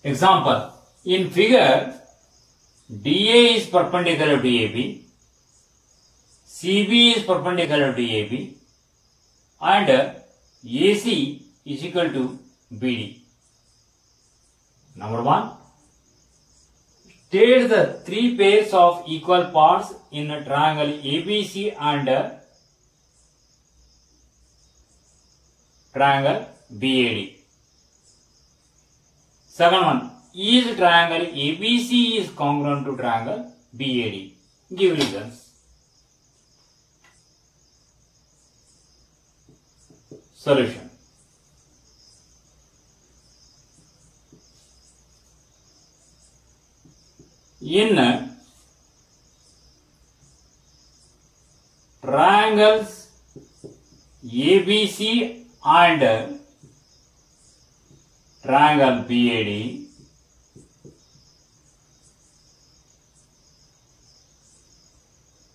Example, in figure, DA is perpendicular to AB, CB is perpendicular to AB, and AC is equal to BD. Number 1. State the three pairs of equal parts in a triangle ABC and triangle BAD. Second one, is triangle ABC is congruent to triangle BAD? Give reasons. Solution. In triangles ABC and triangle BAD,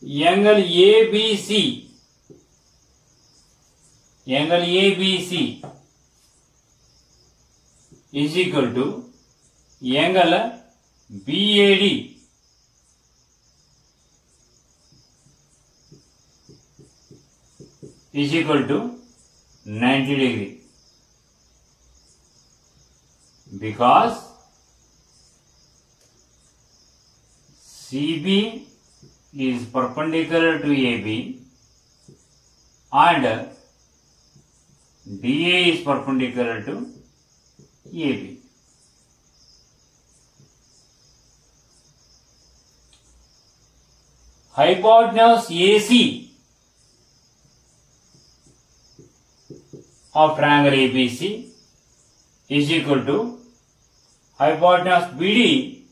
angle ABC is equal to angle BAD is equal to 90 degree, because CB is perpendicular to AB and DA is perpendicular to AB. Hypotenuse AC of triangle ABC is equal to hypotenuse BD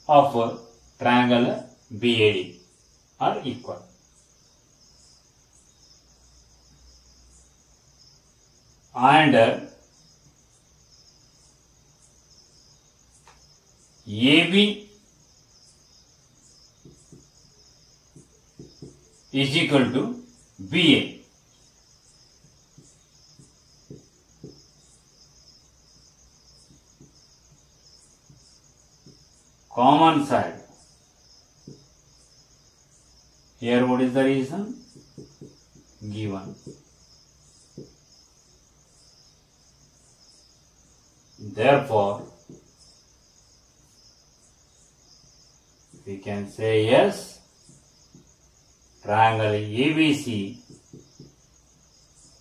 of triangle BAD are equal. And AB is equal to BA. Common side. Here what is the reason? Given. Therefore, we can say yes, triangle ABC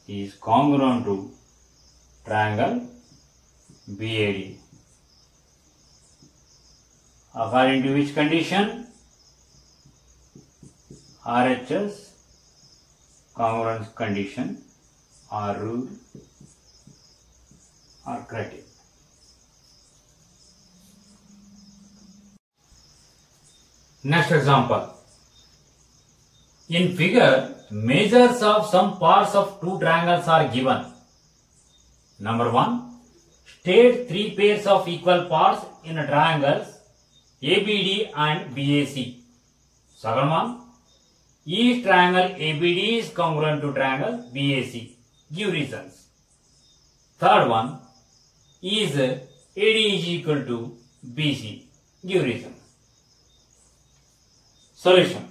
is congruent to triangle BAD. According to which condition? RHS congruence condition or rule or criteria. Next example. In figure, measures of some parts of two triangles are given. Number 1. State three pairs of equal parts in triangles ABD and BAC. Second one. Each triangle ABD is congruent to triangle BAC. Give reasons. Third one. Is AD is equal to BC. Give reasons. Solution.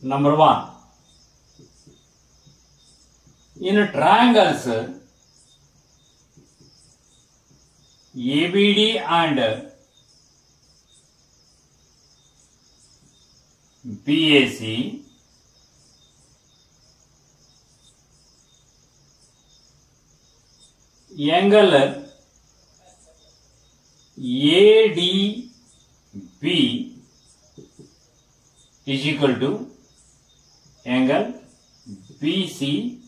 Number 1. In triangles ABD and BAC, angle ADB is equal to angle BCA.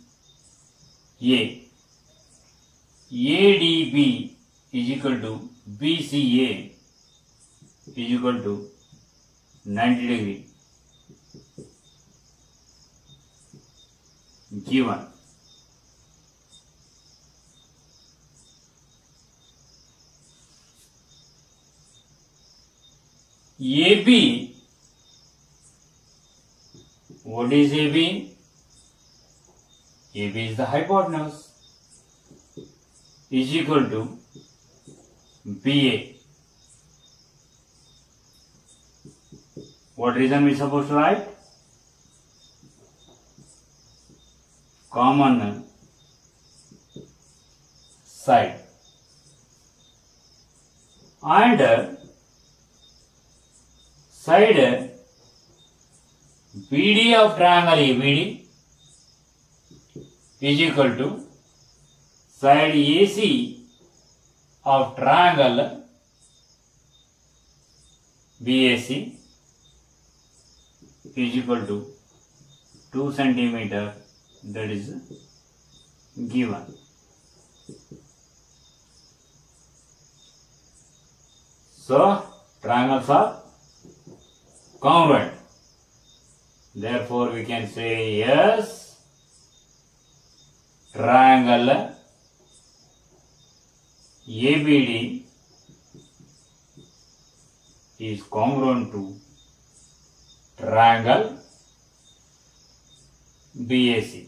ADB is equal to BCA is equal to 90 degree. Given. AB What is AB? AB is the hypotenuse, is equal to BA. What reason we supposed to write? Common side. And side BD of triangle ABD is equal to side AC of triangle BAC is equal to 2 centimeter, that is given. So triangles are congruent. Therefore we can say yes, triangle ABD is congruent to triangle BAC.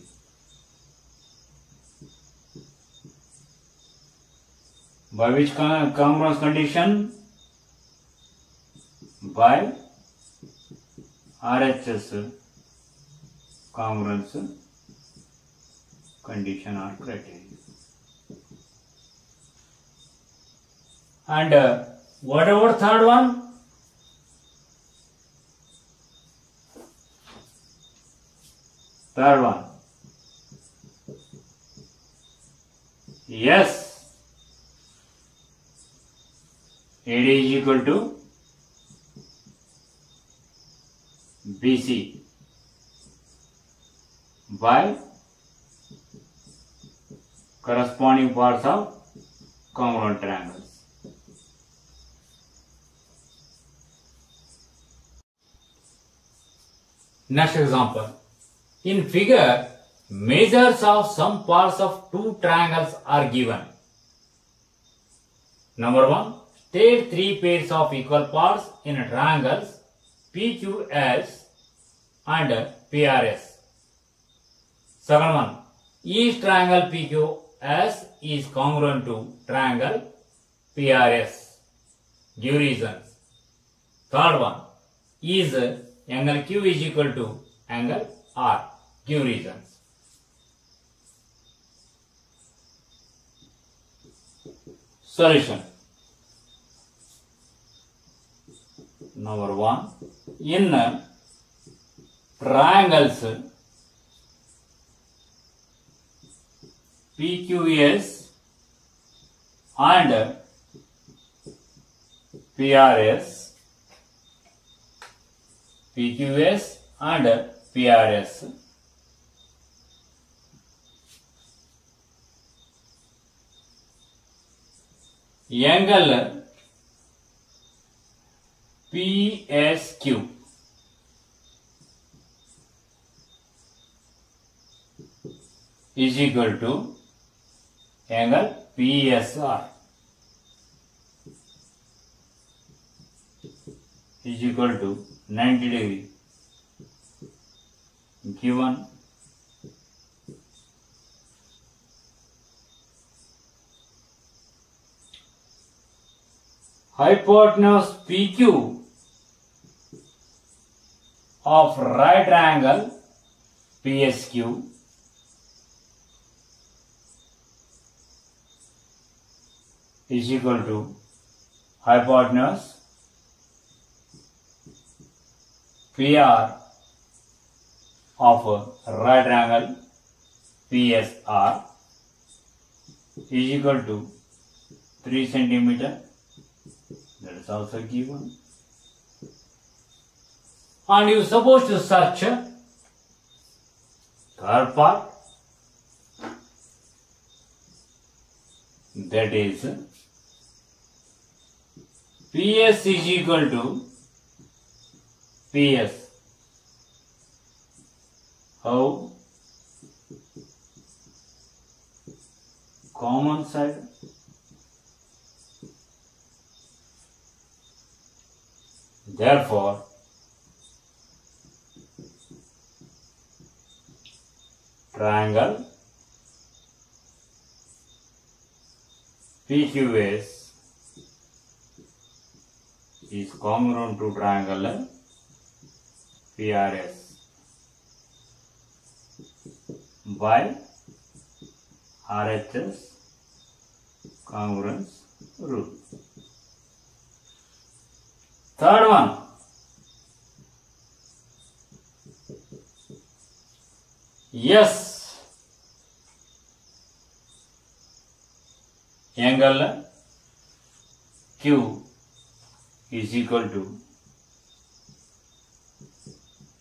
By which congruence condition? By RHS congruence condition or criteria. And what about third one? Third one. Yes, AD is equal to BC by corresponding parts of congruent triangles. Next example. In figure, measures of some parts of two triangles are given. Number 1. State three pairs of equal parts in triangles PQS and PRS. Second one. Each triangle PQS is congruent to triangle PRS. Give reasons. Third one. Is angle Q is equal to angle R. Give reasons. Solution. Number 1. In triangles PQS and PRS, PQS and PRS, angle PSQ is equal to angle PSR is equal to 90 degree. Given hypotenuse PQ of right triangle PSQ is equal to hypotenuse PR of right triangle PSR is equal to 3 centimeter. That is also given. And you are supposed to search third part, that is PS is equal to PS. How? Common side. Therefore, triangle PQS is congruent to triangle PRS by RHS congruence rule. Third one, yes, angle Q is equal to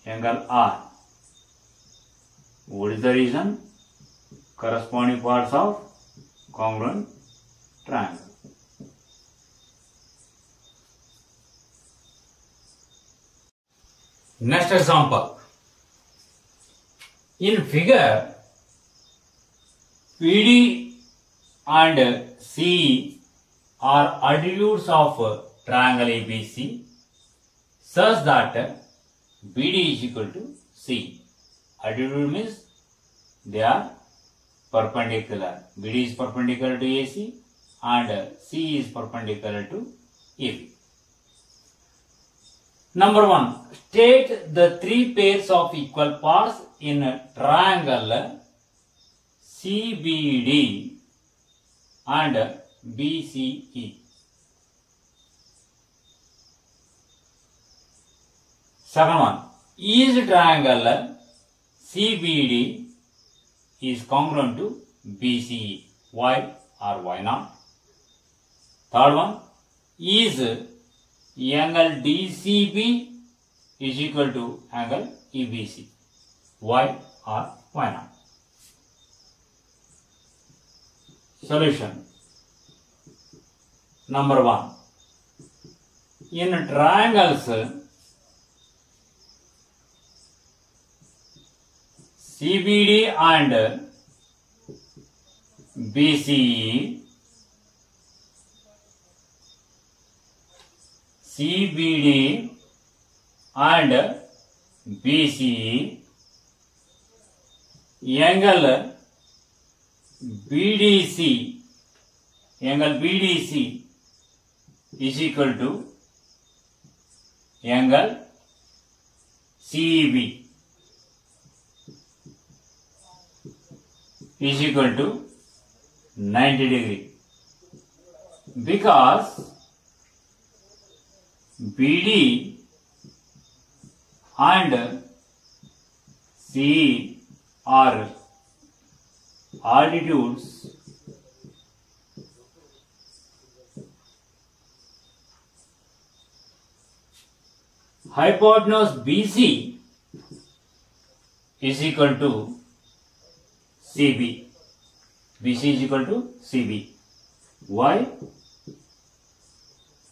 angle R. What is the reason? Corresponding parts of congruent triangle. Next example. In figure, PD and CE are altitudes of triangle ABC such that BD is equal to C. Altitude means they are perpendicular. BD is perpendicular to AC and C is perpendicular to AB. Number 1. State the three pairs of equal parts in a triangle CBD and BCE. Second one. Each triangle CBD is congruent to BCE. Why or why not? Third one. Is angle DCB is equal to angle EBC. Why or why not? Solution. Number 1. In triangles CBD and BCE, CBD and BCE, angle BDC is equal to angle CEB is equal to 90 degree, because BD and CE are altitudes hypotenuse BC is equal to CB. BC is equal to CB. Why?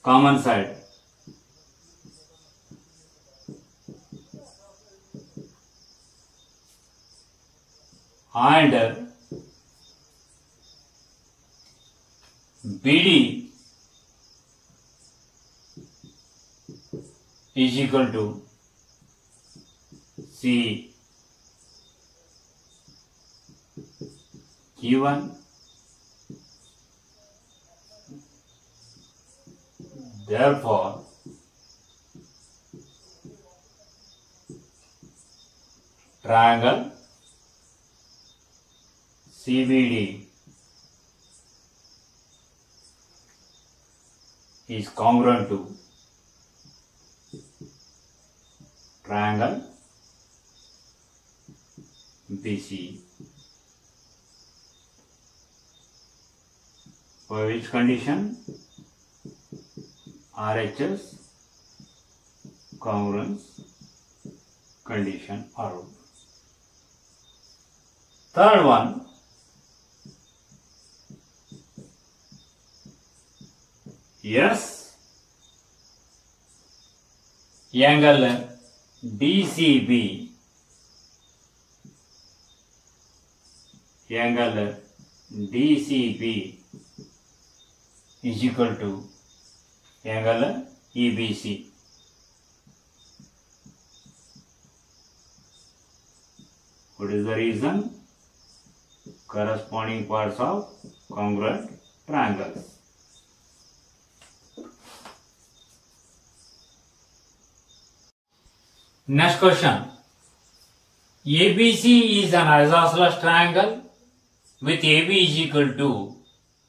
Common side. And BD is equal to C. Given therefore triangle CBD is congruent to triangle BC. For which condition? RHS congruence condition or. Third one, yes, angle DCB, angle DCB is equal to angle EBC. What is the reason? corresponding parts of congruent triangles. Next question. ABC is an isosceles triangle with AB is equal to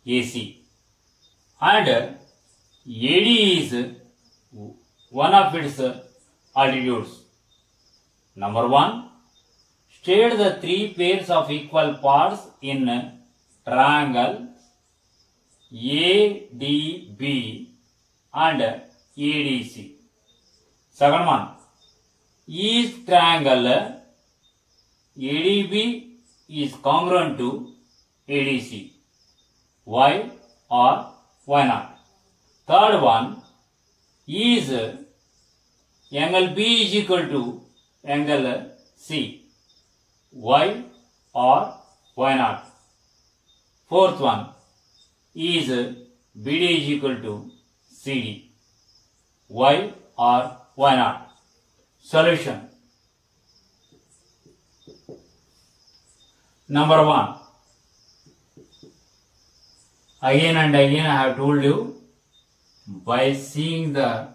AC and AD is one of its altitudes. Number 1. State the three pairs of equal parts in triangle ADB and ADC. Second one. Each triangle ADB is congruent to ADC. Why or why not? Third one. Is angle B is equal to angle C. Why or why not? Fourth one. Is BD is equal to CD. Why or why not? Solution. Number 1. Again and again I have told you, by seeing the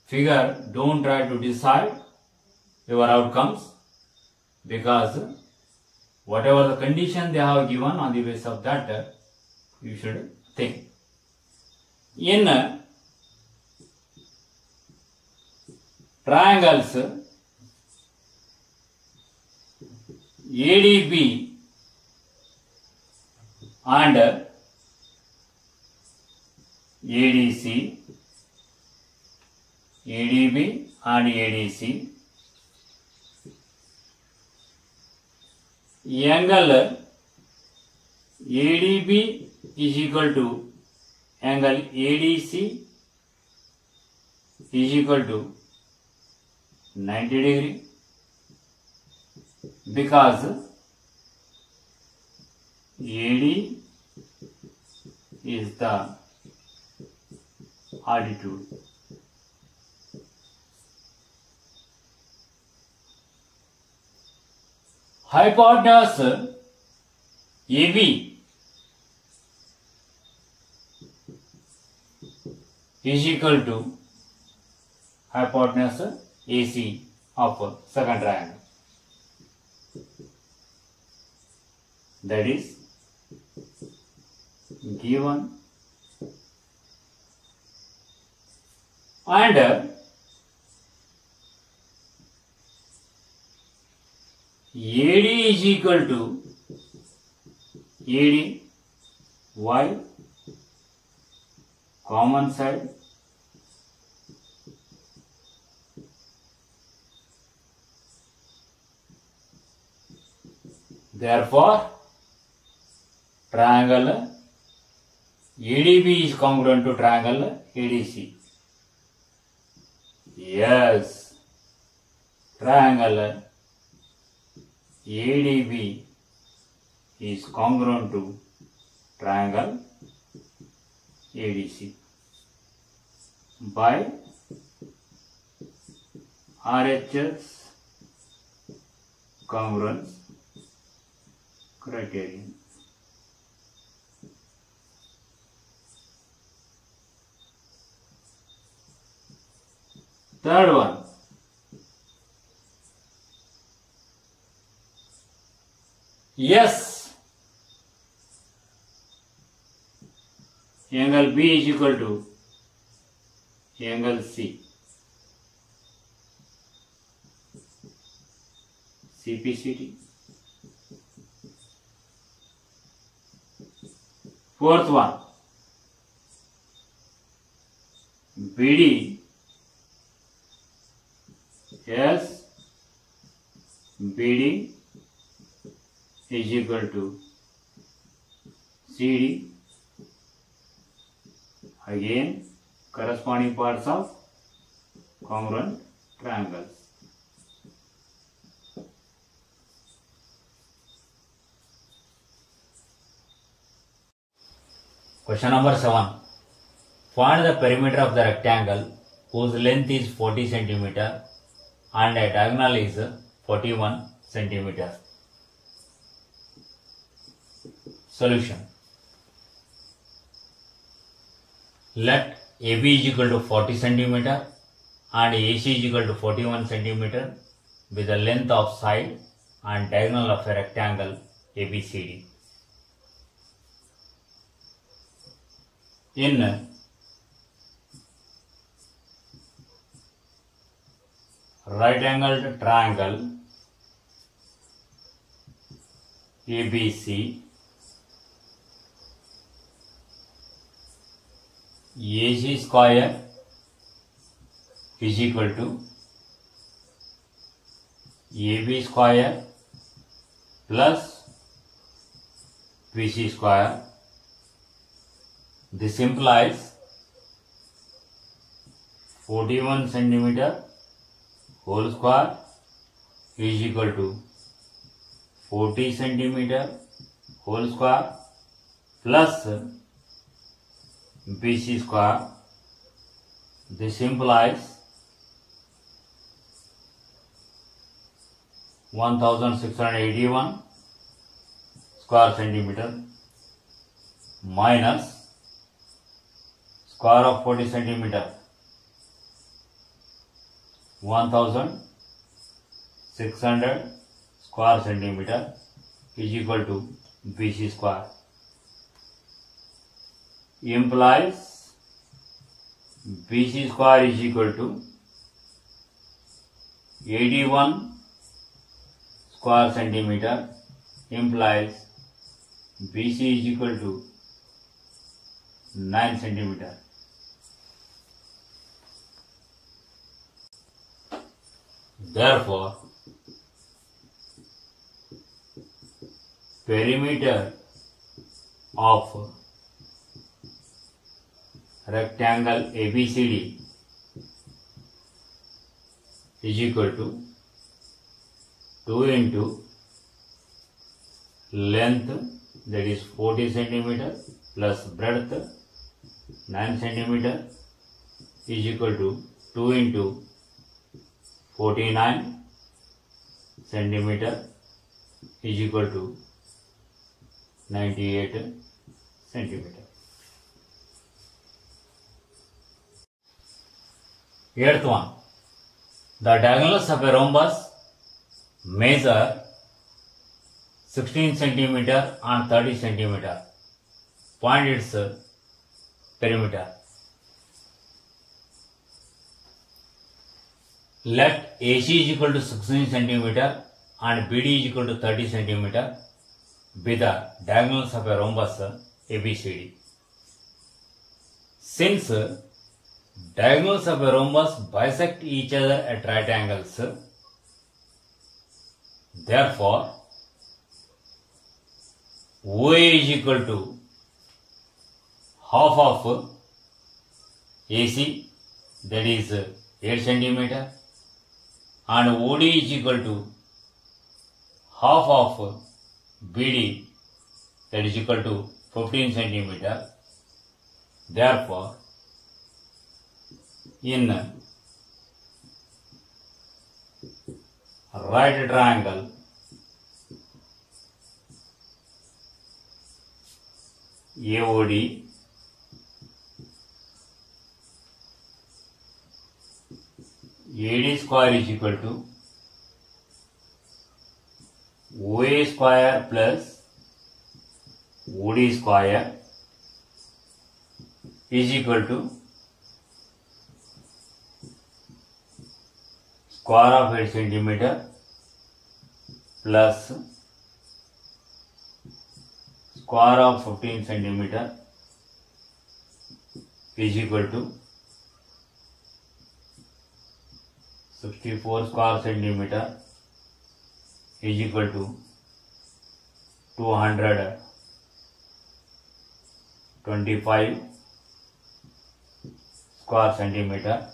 figure, don't try to decide your outcomes, because whatever the condition they have given, on the basis of that you should think. In triangles ADB and ADC, ADB and ADC, angle ADB is equal to angle ADC is equal to 90 degree, because AD is the altitude. Hypotenuse AB is equal to hypotenuse AC of second triangle. That is given, and AD is equal to AD, Y, common side, therefore triangle ADB is congruent to triangle ADC. Yes, triangle ADB is congruent to triangle ADC by RHS congruence criterion. Third one. Yes, angle B is equal to angle C. CPCT. Fourth one. BD. Yes, BD is equal to CD. Again, corresponding parts of congruent triangles. Question number 7. Find the perimeter of the rectangle whose length is 40 cm and a diagonal is 41 cm. Solution. Let AB is equal to 40 centimeter and AC is equal to 41 centimeter with the length of side and diagonal of a rectangle ABCD. In right angled triangle ABC, AC square is equal to AB square plus BC square. This implies 41 centimeter whole square is equal to 40 centimeter whole square plus BC square. This implies 1681 square centimeter minus square of 40 centimeter 1600 square centimeter is equal to BC square. Implies BC square is equal to 81 square centimeter, implies BC is equal to 9 centimeter. Therefore, perimeter of rectangle ABCD is equal to 2 into length, that is 40 centimeter, plus breadth 9 centimeter is equal to 2 into 49 centimeter is equal to 98 centimeter. Eighth one. The diagonals of a rhombus measure 16 centimeter and 30 centimeter. Find its perimeter. Let AC is equal to 16 centimeter and BD is equal to 30 centimeter be the diagonals of a rhombus ABCD. Since diagonals of a rhombus bisect each other at right angles, therefore OA is equal to half of AC, that is 8 centimeter, and OD is equal to half of BD, that is equal to 15 centimeter. Therefore, in right triangle AOD, AD square is equal to OA square plus OD square is equal to square of 8 centimeter plus square of 15 centimeter is equal to 64 square centimeter is equal to 225 square centimeter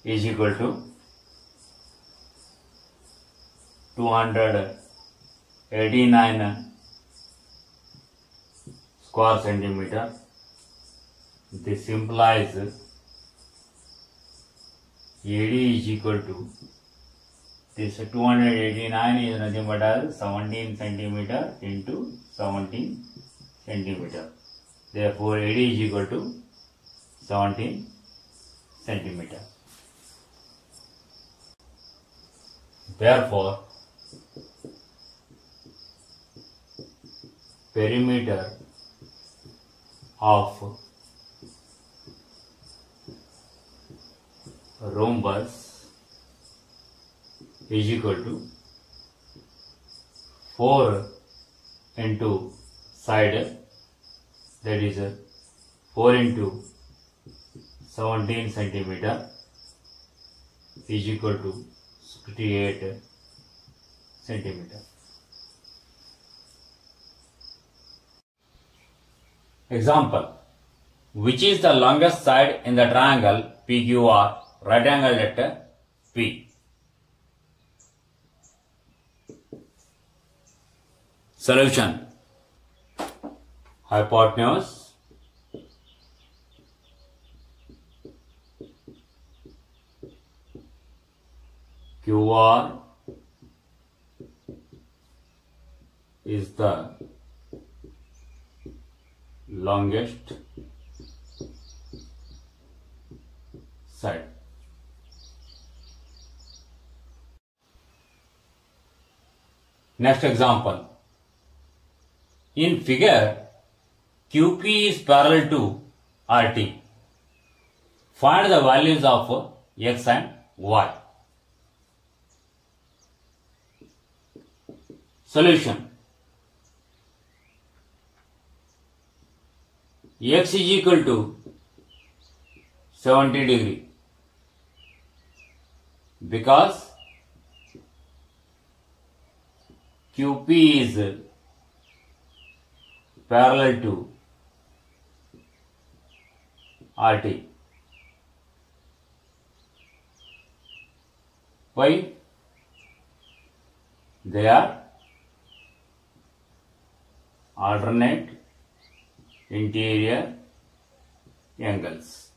is equal to 289 square centimeter. This implies AD is equal to This 289 is nothing but as 17 centimeter into 17 centimeter. Therefore, AD is equal to 17 centimeter. Therefore, perimeter of rhombus is equal to 4 into side, that is 4 into 17 centimeter is equal to 68 centimeter. Example: which is the longest side in the triangle PQR, right angle at P? Solution: hypotenuse QR is the longest side. Next example. In figure, QP is parallel to RT. Find the values of X and Y. Solution: X is equal to 70 degree because QP is parallel to RT. Why? They are alternate interior angles.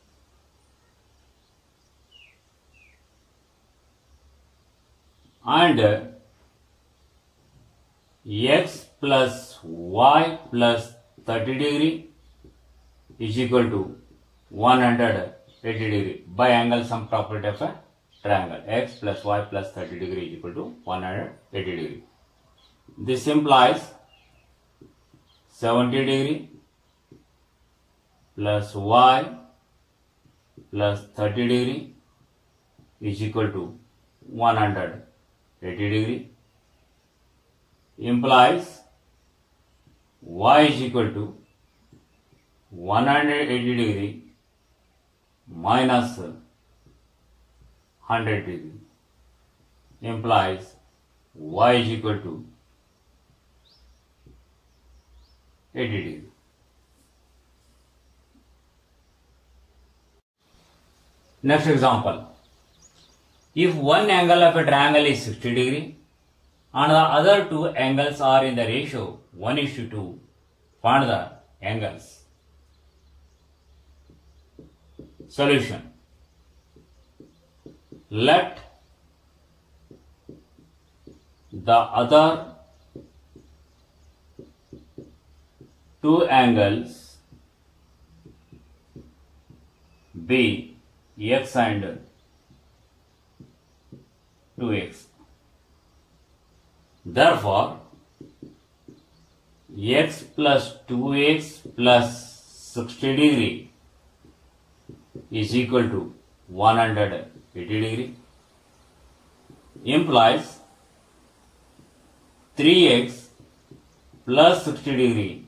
And X plus Y plus 30 degree is equal to 180 degree by angle sum property of a triangle. X plus Y plus 30 degree is equal to 180 degree. This implies 70 degree plus Y plus 30 degree is equal to 180 degree, implies Y is equal to 180 degree minus 100 degree, implies Y is equal to 80 degree. Next example. If one angle of a triangle is 60 degree and the other two angles are in the ratio 1:2, find the angles. Solution: let the other two angles be X and 2x. Therefore, x plus 2x plus 60 degree is equal to 180 degree, implies 3x plus 60 degree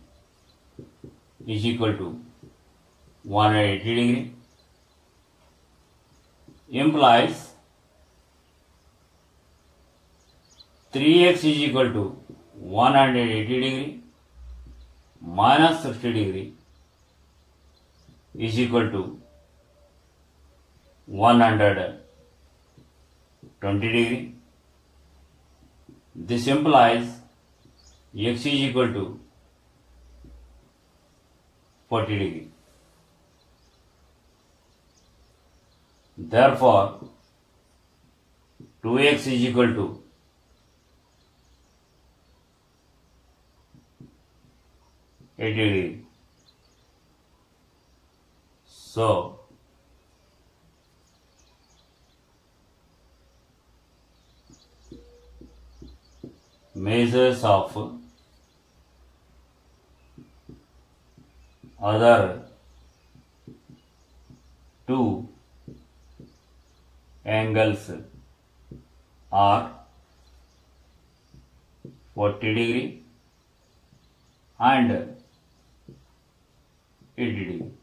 is equal to 180 degree, implies 3x is equal to 180 degree minus 60 degree is equal to 120 degree. This implies x is equal to 40 degree. Therefore, 2x is equal to 80 degree. So measures of other two angles are 40 degree and 80 degree.